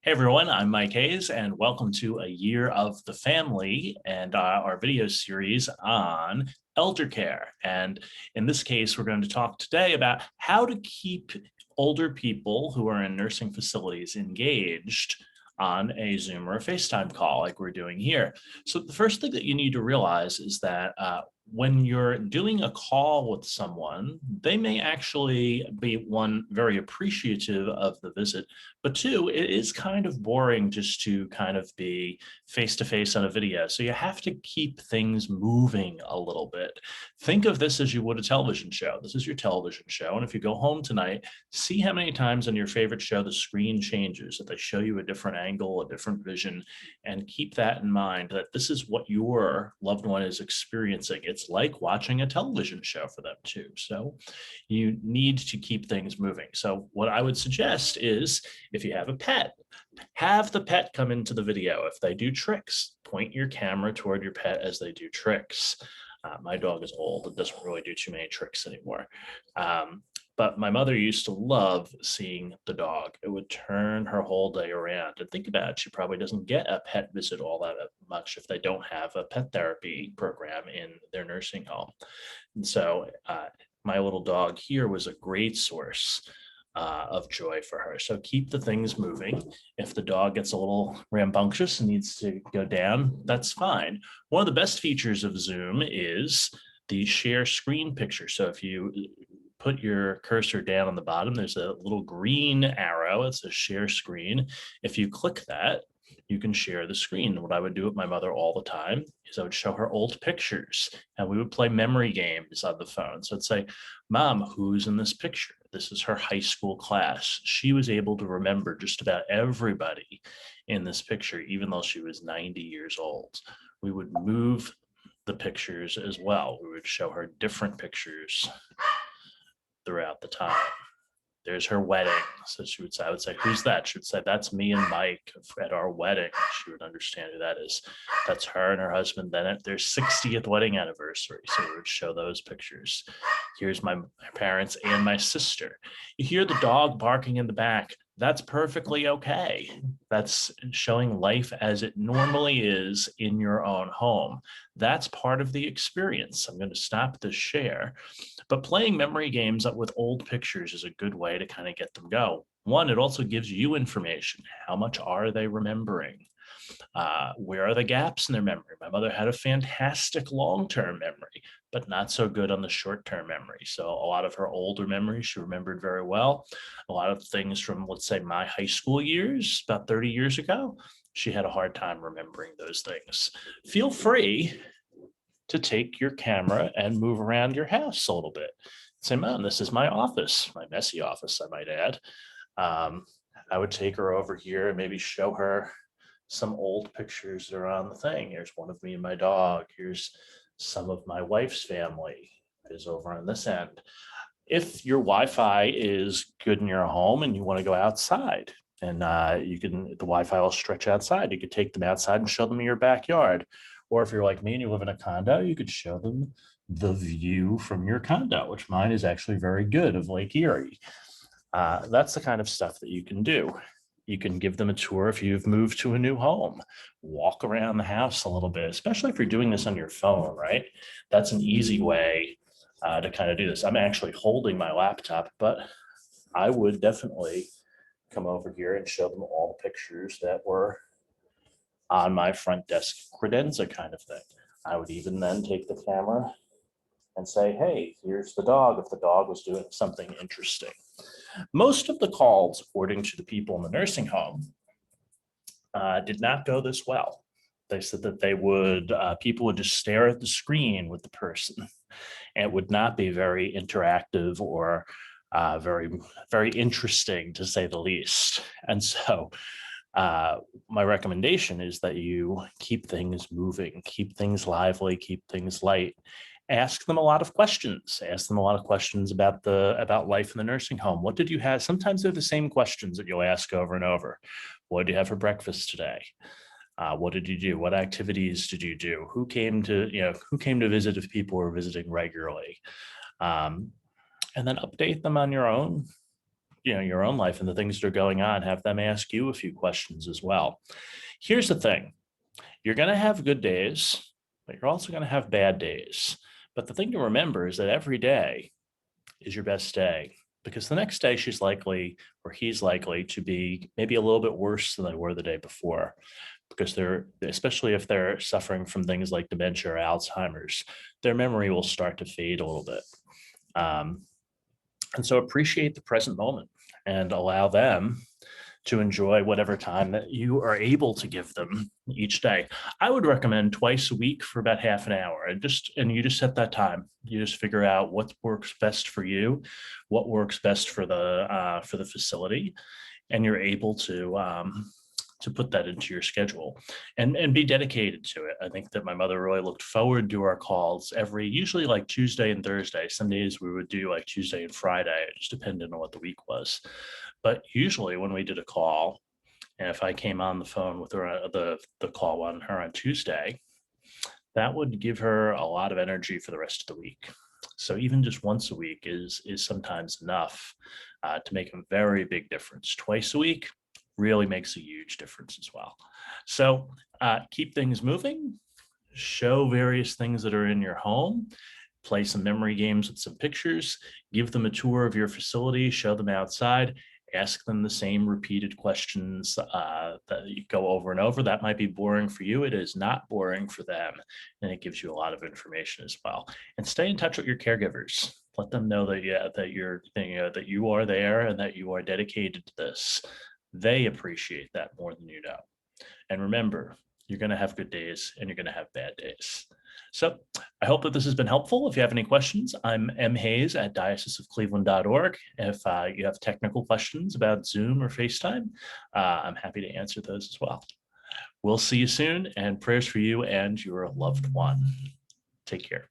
Hey everyone, I'm Mike Hayes, and welcome to A Year of the Family and our video series on elder care. And in this case, we're going to talk today about how to keep older people who are in nursing facilities engaged on a Zoom or a FaceTime call like we're doing here. So the first thing that you need to realize is that when you're doing a call with someone, they may actually be, one, very appreciative of the visit, but two, it is kind of boring just to kind of be face to face on a video. So you have to keep things moving a little bit. Think of this as you would a television show. This is your television show. And if you go home tonight, see how many times on your favorite show the screen changes, that they show you a different angle, a different vision, and keep that in mind that this is what your loved one is experiencing. It's like watching a television show for them too. So you need to keep things moving. So what I would suggest is, if you have a pet, have the pet come into the video. If they do tricks, point your camera toward your pet as they do tricks. My dog is old and doesn't really do too many tricks anymore. But my mother used to love seeing the dog. It would turn her whole day around. And think about it, she probably doesn't get a pet visit all that much if they don't have a pet therapy program in their nursing home. And so my little dog here was a great source of joy for her. So keep the things moving. If the dog gets a little rambunctious and needs to go down, that's fine. One of the best features of Zoom is the share screen picture. So if you put your cursor down on the bottom, there's a little green arrow. It says share screen. If you click that, you can share the screen. What I would do with my mother all the time is I would show her old pictures and we would play memory games on the phone. So I'd say, Mom, who's in this picture? This is her high school class. She was able to remember just about everybody in this picture, even though she was 90 years old. We would move the pictures as well. We would show her different pictures throughout the time. There's her wedding. So she would say, I would say, who's that? She would say, that's me and Mike at our wedding. She would understand who that is. That's her and her husband. Then at their 60th wedding anniversary. So we would show those pictures. Here's my parents and my sister. You hear the dog barking in the back. That's perfectly okay. That's showing life as it normally is in your own home. That's part of the experience. I'm going to stop this share. But playing memory games with old pictures is a good way to kind of get them go. One, it also gives you information. How much are they remembering? Where are the gaps in their memory? My mother had a fantastic long-term memory, but not so good on the short-term memory. So a lot of her older memories she remembered very well. A lot of things from, let's say, my high school years, about 30 years ago, she had a hard time remembering those things. Feel free to take your camera and move around your house a little bit. Say, Mom, this is my office, my messy office, I might add. I would take her over here and maybe show her some old pictures that are on the thing. Here's one of me and my dog. Here's some of my wife's family is over on this end. If your Wi-Fi is good in your home and you want to go outside, and the Wi-Fi will stretch outside, you could take them outside and show them in your backyard. Or if you're like me and you live in a condo, you could show them the view from your condo, which mine is actually very good, of Lake Erie. That's the kind of stuff that you can do. You can give them a tour if you've moved to a new home. Walk around the house a little bit, especially if you're doing this on your phone, right? That's an easy way to kind of do this. I'm actually holding my laptop, but I would definitely come over here and show them all the pictures that were on my front desk credenza kind of thing. I would even then take the camera and say, hey, here's the dog, if the dog was doing something interesting. Most of the calls, according to the people in the nursing home, did not go this well. They said that people would just stare at the screen with the person, and it would not be very interactive or very, very interesting, to say the least. And so my recommendation is that you keep things moving, keep things lively, keep things light. Ask them a lot of questions. Ask them a lot of questions about life in the nursing home. What did you have? Sometimes they're the same questions that you'll ask over and over. What did you have for breakfast today? What did you do? What activities did you do? Who came to visit if people were visiting regularly? And then update them on your own your own life and the things that are going on, have them ask you a few questions as well. Here's the thing. You're going to have good days, but you're also going to have bad days. But the thing to remember is that every day is your best day, because the next day she's likely, or he's likely, to be maybe a little bit worse than they were the day before, because they're, especially if they're suffering from things like dementia or Alzheimer's, their memory will start to fade a little bit. And so appreciate the present moment and allow them to enjoy whatever time that you are able to give them each day. I would recommend twice a week for about half an hour, and you just set that time. You just figure out what works best for you, what works best for the facility, and you're able to put that into your schedule and be dedicated to it. I think that my mother really looked forward to our calls usually like Tuesday and Thursday. Some days we would do like Tuesday and Friday. It just depended on what the week was. But usually when we did a call, and if I came on the phone with her, the call on her on Tuesday, that would give her a lot of energy for the rest of the week. So even just once a week is sometimes enough to make a very big difference. Twice a week really makes a huge difference as well. So keep things moving, show various things that are in your home, play some memory games with some pictures, give them a tour of your facility, show them outside, ask them the same repeated questions that you go over and over. That might be boring for you. It is not boring for them. And it gives you a lot of information as well. And stay in touch with your caregivers. Let them know that, that you are there and that you are dedicated to this. They appreciate that more than you know. And remember, you're going to have good days and you're going to have bad days. So I hope that this has been helpful. If you have any questions, I'm M. Hayes at dioceseofcleveland.org. If you have technical questions about Zoom or FaceTime, I'm happy to answer those as well. We'll see you soon, and prayers for you and your loved one. Take care.